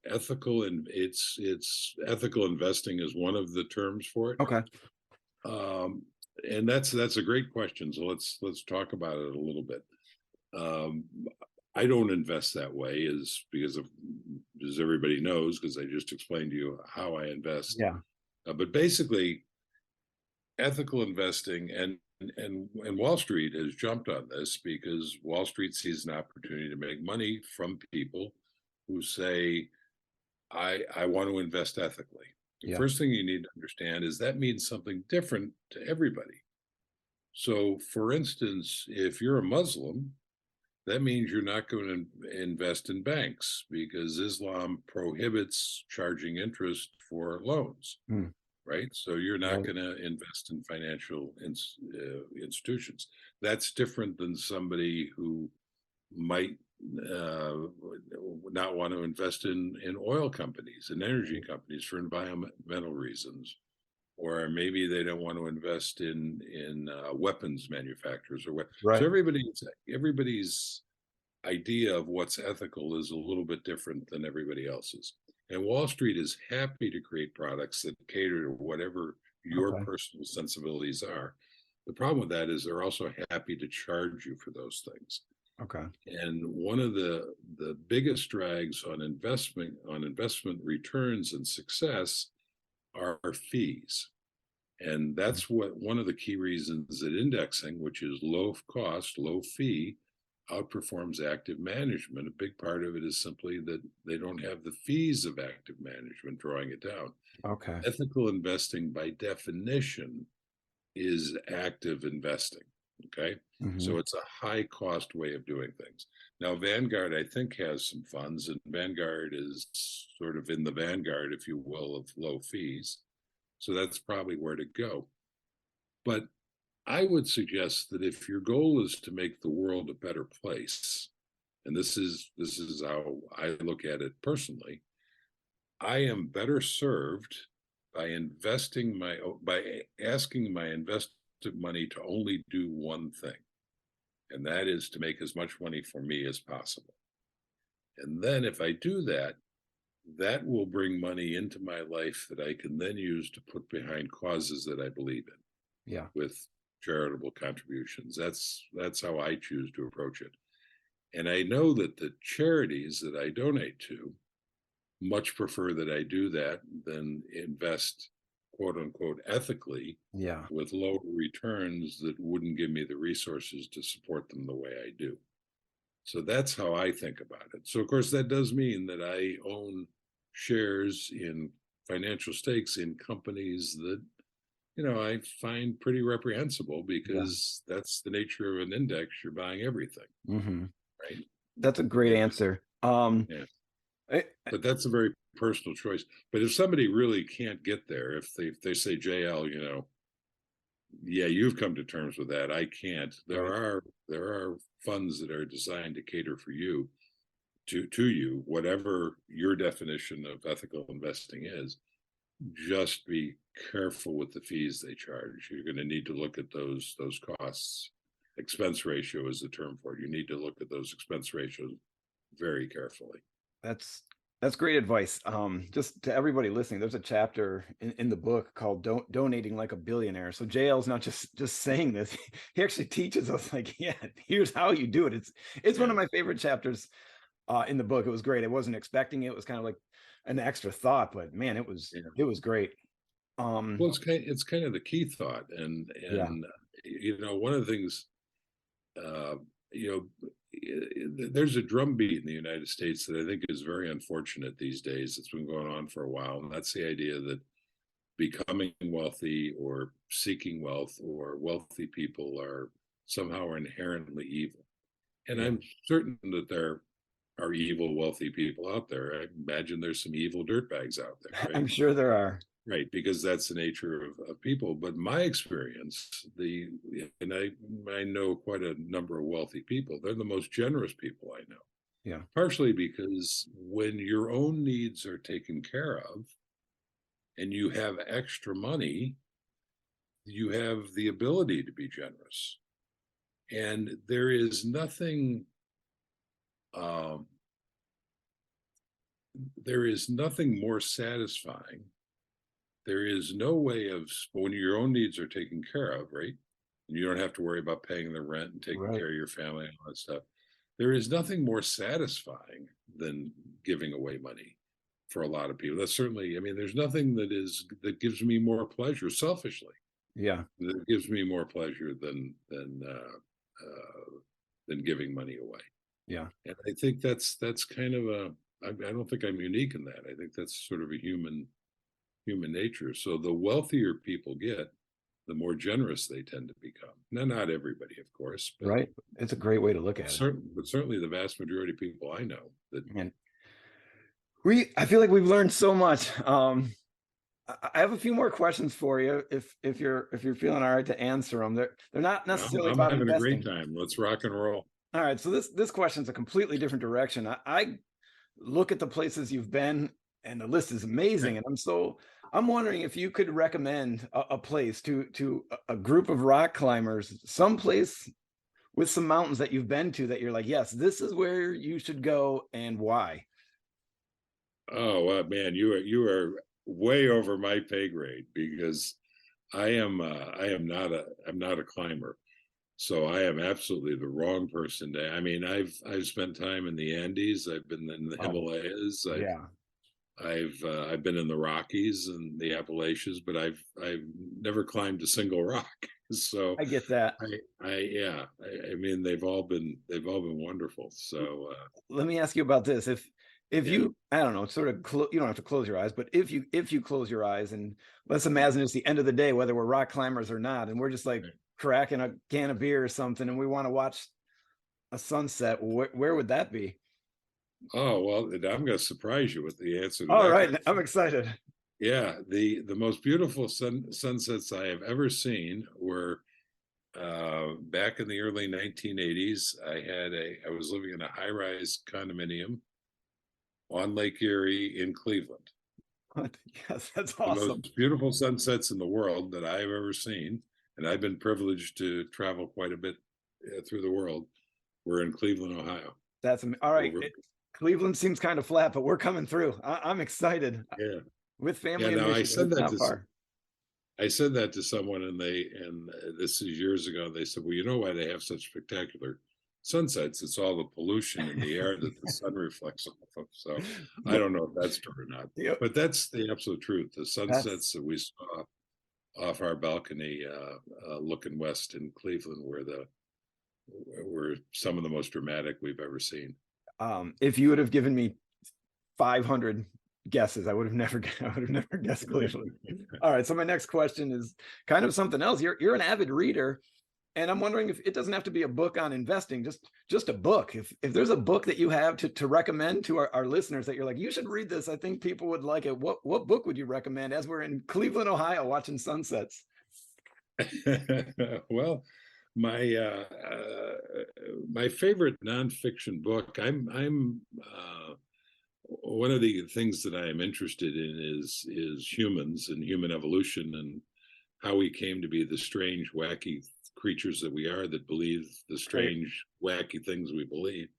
ethical, and it's ethical investing is one of the terms for it. Okay. And that's a great question. So let's talk about it a little bit. I don't invest that way, because as everybody knows, because I just explained to you how I invest. Yeah. But basically, ethical investing and Wall Street has jumped on this because Wall Street sees an opportunity to make money from people who say, I want to invest ethically. The first thing you need to understand is that means something different to everybody. So, for instance, if you're a Muslim, that means you're not going to invest in banks because Islam prohibits charging interest for loans. Right? So you're not going to invest in financial institutions. That's different than somebody who might not want to invest in oil companies and energy companies for environmental reasons, or maybe they don't want to invest in weapons manufacturers or so everybody's idea of what's ethical is a little bit different than everybody else's. And Wall Street is happy to create products that cater to whatever your personal sensibilities are. The problem with that is they're also happy to charge you for those things. Okay. And one of the biggest drags on investment returns and success are fees. And that's one of the key reasons that indexing, which is low cost, low fee, outperforms active management. A big part of it is simply that they don't have the fees of active management drawing it down. Okay. Ethical investing, by definition, is active investing. Okay. So it's a high cost way of doing things. Now, Vanguard, I think, has some funds, and Vanguard is sort of in the vanguard, if you will, of low fees. So that's probably where to go. But I would suggest that if your goal is to make the world a better place, and this is how I look at it personally, I am better served by asking my invested money to only do one thing, and that is to make as much money for me as possible. And then if I do that, that will bring money into my life that I can then use to put behind causes that I believe in. Yeah. With charitable contributions. That's how I choose to approach it. And I know that the charities that I donate to much prefer that I do that than invest, quote unquote, ethically, Yeah. with lower returns that wouldn't give me the resources to support them the way I do. So that's how I think about it. So of course that does mean that I own shares in financial stakes in companies that, I find pretty reprehensible, because that's the nature of an index. You're buying everything. Mm-hmm. Right. That's a great answer. Yeah. But that's a very personal choice. But if somebody really can't get there, if they say, JL, yeah, you've come to terms with that, I can't. There are funds that are designed to cater for you, to you, whatever your definition of ethical investing is. Just be careful with the fees they charge. You're going to need to look at those costs. Expense ratio is the term for it. You need to look at those expense ratios very carefully. That's great advice. Just to everybody listening, there's a chapter in the book called Donating Like a Billionaire. So JL's not just saying this. He actually teaches us, like, yeah, here's how you do it. It's one of my favorite chapters in the book. It was great. I wasn't expecting it. It was kind of like an extra thought, but man, it was great. Well, it's kind of the key thought. And one of the things, there's a drumbeat in the United States that I think is very unfortunate these days. It's been going on for a while, and that's the idea that becoming wealthy or seeking wealth or wealthy people are somehow inherently evil. And I'm certain that there are evil, wealthy people out there. I imagine there's some evil dirtbags out there. Right? I'm sure there are. Right, because that's the nature of people. But my experience, and I know quite a number of wealthy people. They're the most generous people I know. Yeah. Partially because when your own needs are taken care of and you have extra money, you have the ability to be generous. And there is nothing more satisfying. There is no way of, when your own needs are taken care of, right? And you don't have to worry about paying the rent and taking care of your family and all that stuff. There is nothing more satisfying than giving away money for a lot of people. That's certainly, there's nothing that gives me more pleasure selfishly. Yeah. That gives me more pleasure than giving money away. Yeah. And I think that's kind of I don't think I'm unique in that. I think that's sort of a human nature. So the wealthier people get, the more generous they tend to become. Now, not everybody, of course, but right. It's a great way to look at it. But certainly the vast majority of people I know that. And I feel like we've learned so much. I have a few more questions for you, if you're feeling all right to answer them. They're not necessarily about having investing. a great time. Let's rock and roll. All right. So this question's a completely different direction. I look at the places you've been, and the list is amazing. And I'm wondering if you could recommend a place to a group of rock climbers, someplace with some mountains that you've been to that you're like, yes, this is where you should go, and why. Oh, man, you are way over my pay grade, because I'm not a climber. So I am absolutely the wrong person to. I've spent time in the Andes. I've been in the Himalayas. I've been in the Rockies and the Appalachians, but I've never climbed a single rock. So I get that. They've all been wonderful. So let me ask you about this. If you, I don't know, sort of, you don't have to close your eyes, but if you close your eyes, and let's imagine it's the end of the day, whether we're rock climbers or not, and we're just like cracking a can of beer or something, and we want to watch a sunset, where would that be? Oh, well, I'm going to surprise you with the answer to all that right question. I'm excited. Yeah, the most beautiful sunsets I have ever seen were back in the early 1980s, I was living in a high-rise condominium on Lake Erie in Cleveland. Yes, that's The awesome. most beautiful sunsets in the world that I've ever seen, and I've been privileged to travel quite a bit through the world. We're in Cleveland, Ohio. All right. Over, Cleveland seems kind of flat, but we're coming through. I'm excited. yeah, With yeah. family in Now Michigan, it's not far. I said that to someone, and this is years ago. They said, "Well, you know why they have such spectacular sunsets? It's all the pollution in the air that the sun reflects off of." So I don't know if that's true or not, Yeah, but that's the absolute truth. The that's sunsets that we saw off our balcony, looking west in Cleveland, were some of the most dramatic we've ever seen. if you would have given me 500 guesses, I would have never guessed Cleveland. All right, so my next question is kind of something else. You're an avid reader, and I'm wondering if it doesn't have to be a book on investing, just a book. If there's a book that you have to recommend to our listeners that you're like, you should read this, I think people would like it. What book would you recommend as we're in Cleveland, Ohio, watching sunsets? Well, my my favorite nonfiction book. I'm one of the things that I am interested in is humans and human evolution and how we came to be the strange, wacky creatures that we are, that believe the strange, wacky things we believe.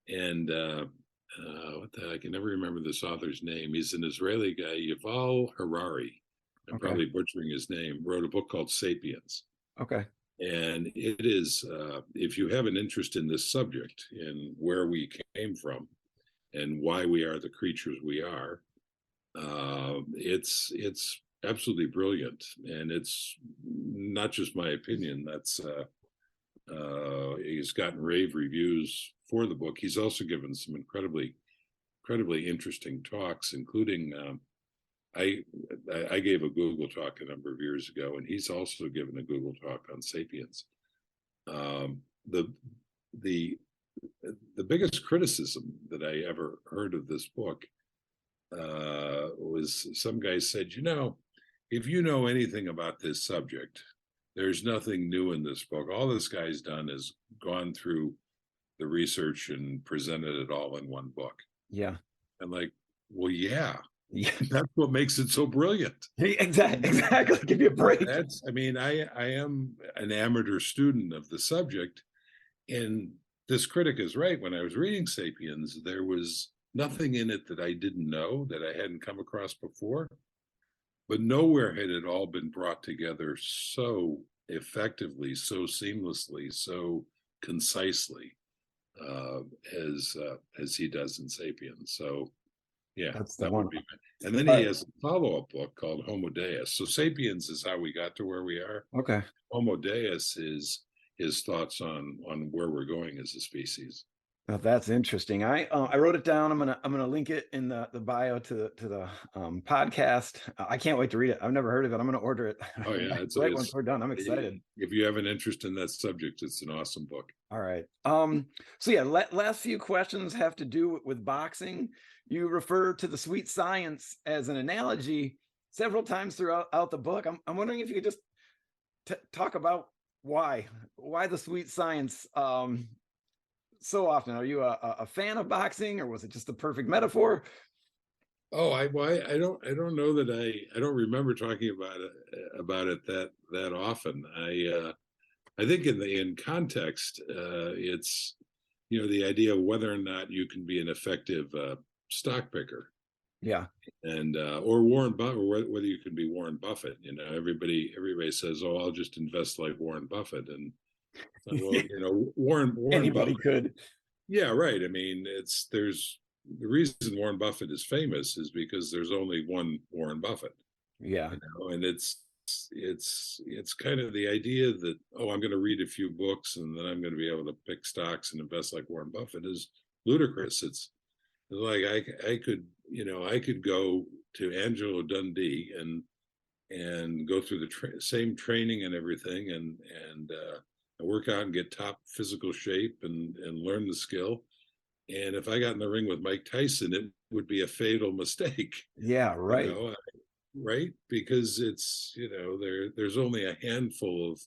And I can never remember this author's name. He's an Israeli guy, Yuval Harari. I'm probably butchering his name. Wrote a book called *Sapiens*. Okay. And it is, if you have an interest in this subject, in where we came from and why we are the creatures we are, it's absolutely brilliant. And it's not just my opinion. He's gotten rave reviews for the book. He's also given some incredibly interesting talks, including I gave a Google talk a number of years ago, and he's also given a Google talk on *Sapiens*. The biggest criticism that I ever heard of this book was some guy said, if you know anything about this subject, there's nothing new in this book. All this guy's done is gone through the research and presented it all in one book. Yeah. I'm like, well, yeah. That's what makes it so brilliant. Exactly. Give you a break. I am an amateur student of the subject, and this critic is right. When I was reading *Sapiens*, there was nothing in it that I didn't know, that I hadn't come across before, but nowhere had it all been brought together so effectively, so seamlessly, so concisely as he does in *Sapiens*. So yeah, that's the one. And then he has a follow-up book called *Homo Deus*. So *Sapiens* is how we got to where we are. Okay. *Homo Deus* is his thoughts on where we're going as a species. Well, that's interesting. I wrote it down. I'm gonna link it in the bio to the podcast. I can't wait to read it. I've never heard of it. I'm gonna order it. Oh yeah, once we're done. I'm excited. If you have an interest in that subject, it's an awesome book. All right. So yeah, last few questions have to do with boxing. You refer to the sweet science as an analogy several times throughout the book. I'm wondering if you could just talk about why the sweet science so often. Are you a fan of boxing, or was it just the perfect metaphor? Oh, I don't know that I don't remember talking about it that often. I think in context, it's the idea of whether or not you can be an effective stock picker. Yeah. And or Warren Buffett, or whether you can be Warren Buffett. Everybody says, "Oh, I'll just invest like Warren Buffett," and well, Warren anybody Buffett could. Yeah, right. I mean, there's the reason Warren Buffett is famous is because there's only one Warren Buffett. Yeah. And it's kind of the idea that, oh, I'm going to read a few books and then I'm going to be able to pick stocks and invest like Warren Buffett is ludicrous. It's like I could go to Angelo Dundee and go through the same training and everything and work out and get top physical shape and learn the skill. And if I got in the ring with Mike Tyson, it would be a fatal mistake. Yeah, right. Right? Because it's, there's only a handful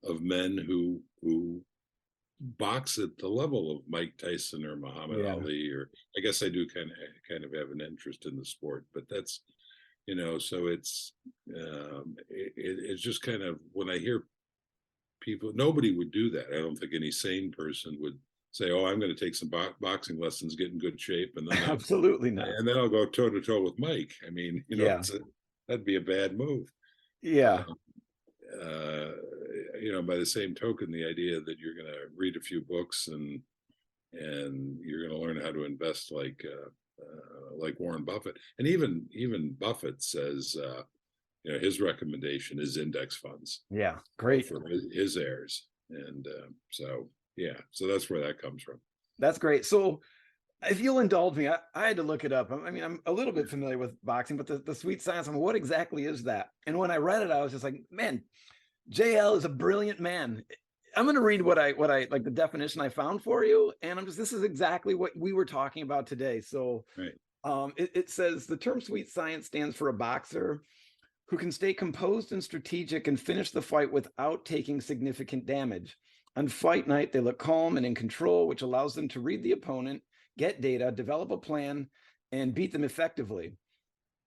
of men who box at the level of Mike Tyson or Muhammad Ali, or I guess I do kind of have an interest in the sport, but that's, so it's just kind of, when I hear people, nobody would do that. I don't think any sane person would say, "Oh, I'm going to take some boxing lessons, get in good shape, and then absolutely not, and then I'll go toe to toe with Mike." I mean, that'd be a bad move. Yeah. By the same token, the idea that you're going to read a few books and you're going to learn how to invest like Warren Buffett, and even Buffett says, his recommendation is index funds. Yeah, great for his heirs, and so that's where that comes from. That's great. So, if you'll indulge me, I had to look it up. I mean, I'm a little bit familiar with boxing, but the sweet science, what exactly is that? And when I read it, I was just like, man, JL is a brilliant man. I'm going to read what I like, the definition I found for you. And this is exactly what we were talking about today. So right. It says the term sweet science stands for a boxer who can stay composed and strategic and finish the fight without taking significant damage. On fight night, they look calm and in control, which allows them to read the opponent, get data, develop a plan, and beat them effectively.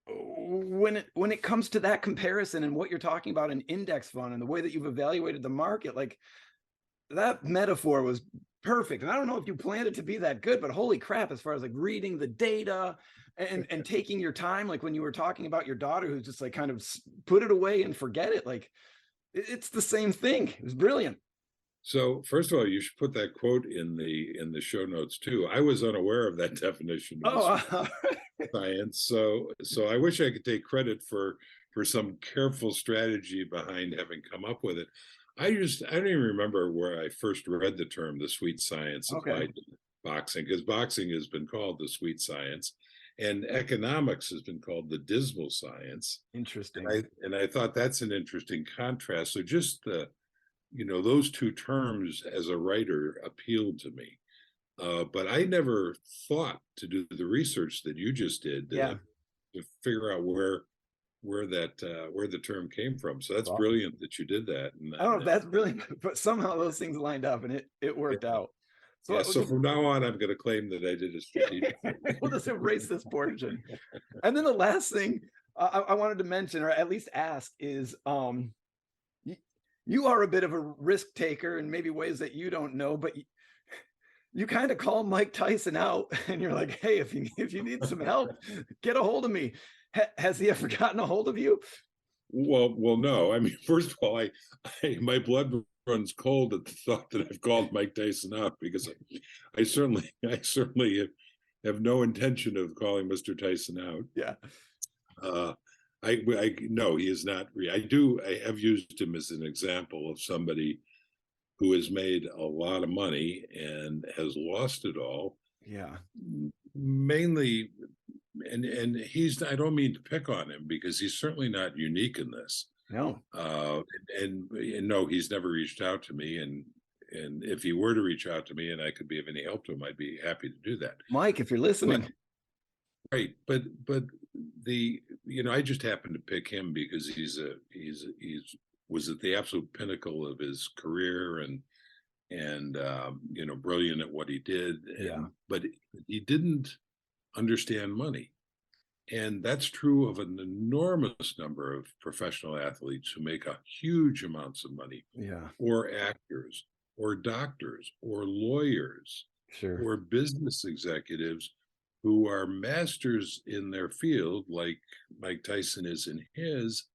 When it comes to that comparison and what you're talking about, an index fund and the way that you've evaluated the market, like, that metaphor was perfect. And I don't know if you planned it to be that good, but holy crap, as far as like reading the data and taking your time, like when you were talking about your daughter who's just like kind of put it away and forget it, like it's the same thing. It was brilliant. So first of all, you should put that quote in the show notes too. I was unaware of that definition of science. So I wish I could take credit for some careful strategy behind having come up with it. I don't even remember where I first read the term the sweet science applied to boxing, because boxing has been called the sweet science and economics has been called the dismal science. Interesting. And I thought that's an interesting contrast. So just those two terms as a writer appealed to me. But I never thought to do the research that you just did to figure out where the term came from. So that's brilliant that you did that. And I don't know if that's brilliant, but somehow those things lined up and it worked out. So from now on, I'm going to claim that I did a strategic. We'll just erase this portion. And then the last thing I wanted to mention, or at least ask, is you are a bit of a risk taker in maybe ways that you don't know, but you kind of call Mike Tyson out and you're like, hey, if you need some help, get a hold of me. Has he ever gotten a hold of you? Well, no. I mean, first of all, my blood runs cold at the thought that I've called Mike Tyson out, because I certainly have no intention of calling Mr. Tyson out. Yeah. I no, he is not. I have used him as an example of somebody who has made a lot of money and has lost it all. Yeah. Mainly, and I don't mean to pick on him, because he's certainly not unique in this. No. And no, he's never reached out to me. And if he were to reach out to me and I could be of any help to him, I'd be happy to do that. Mike, if you're listening. Right. But I just happened to pick him because he's was at the absolute pinnacle of his career and brilliant at what he did. But he didn't understand money. And that's true of an enormous number of professional athletes who make a huge amounts of money. Yeah. Or actors, or doctors, or lawyers, sure, or business executives who are masters in their field, like Mike Tyson is in his,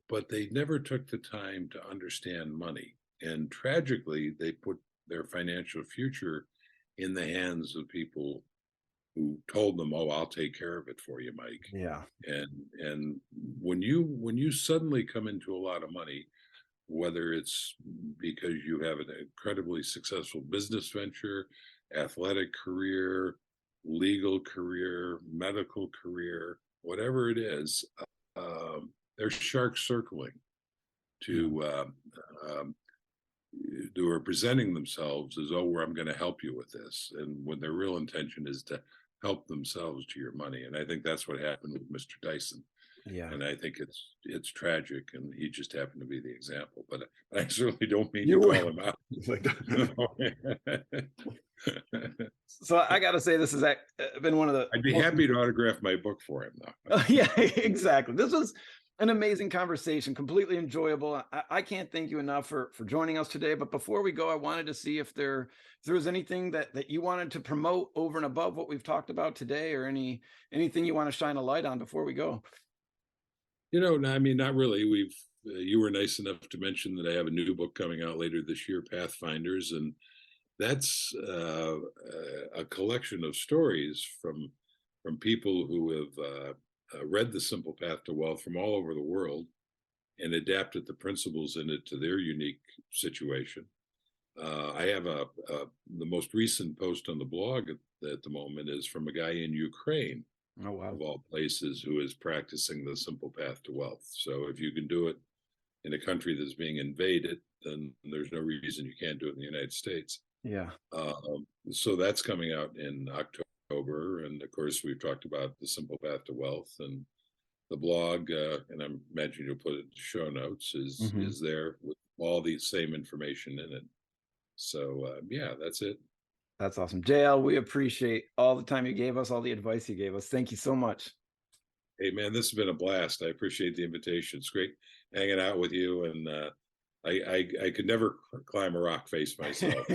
but they never took the time to understand money. And tragically, they put their financial future in the hands of people who told them, "Oh, I'll take care of it for you, Mike." Yeah. And when you suddenly come into a lot of money, whether it's because you have an incredibly successful business venture, athletic career, legal career, medical career, whatever it is, there's sharks circling who are presenting themselves as, "Oh, I'm going to help you with this," and when their real intention is to help themselves to your money. And I think that's what happened with Mr. Tyson. Yeah. And I think it's tragic, and he just happened to be the example. But I certainly don't mean You to were- call him out. So I got to say, this has been one of the. I'd be happy to autograph my book for him, though. Yeah, exactly. This was an amazing conversation, completely enjoyable. I can't thank you enough for joining us today. But before we go, I wanted to see if there was anything that you wanted to promote over and above what we've talked about today, or anything you want to shine a light on before we go. I mean, not really. You were nice enough to mention that I have a new book coming out later this year, Pathfinders, and that's a collection of stories from people who have read The Simple Path to Wealth from all over the world and adapted the principles in it to their unique situation. I have the most recent post on the blog at the moment is from a guy in Ukraine, Oh, wow. of all places, who is practicing the simple path to wealth. So if you can do it in a country that's being invaded, then there's no reason you can't do it in the United States. Yeah. So that's coming out in October. And of course, we've talked about the simple path to wealth, and the blog, and I'm imagining you'll put it in show notes, is there with all the same information in it. So yeah, that's it. That's awesome. JL, we appreciate all the time you gave us, all the advice you gave us. Thank you so much. Hey, man, this has been a blast. I appreciate the invitation. It's great hanging out with you. And I could never climb a rock face myself.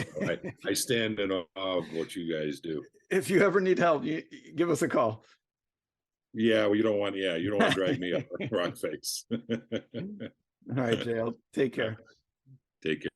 I stand in awe of what you guys do. If you ever need help, you give us a call. Yeah, well, you don't want to drag me up a rock face. All right, JL, take care. Take care.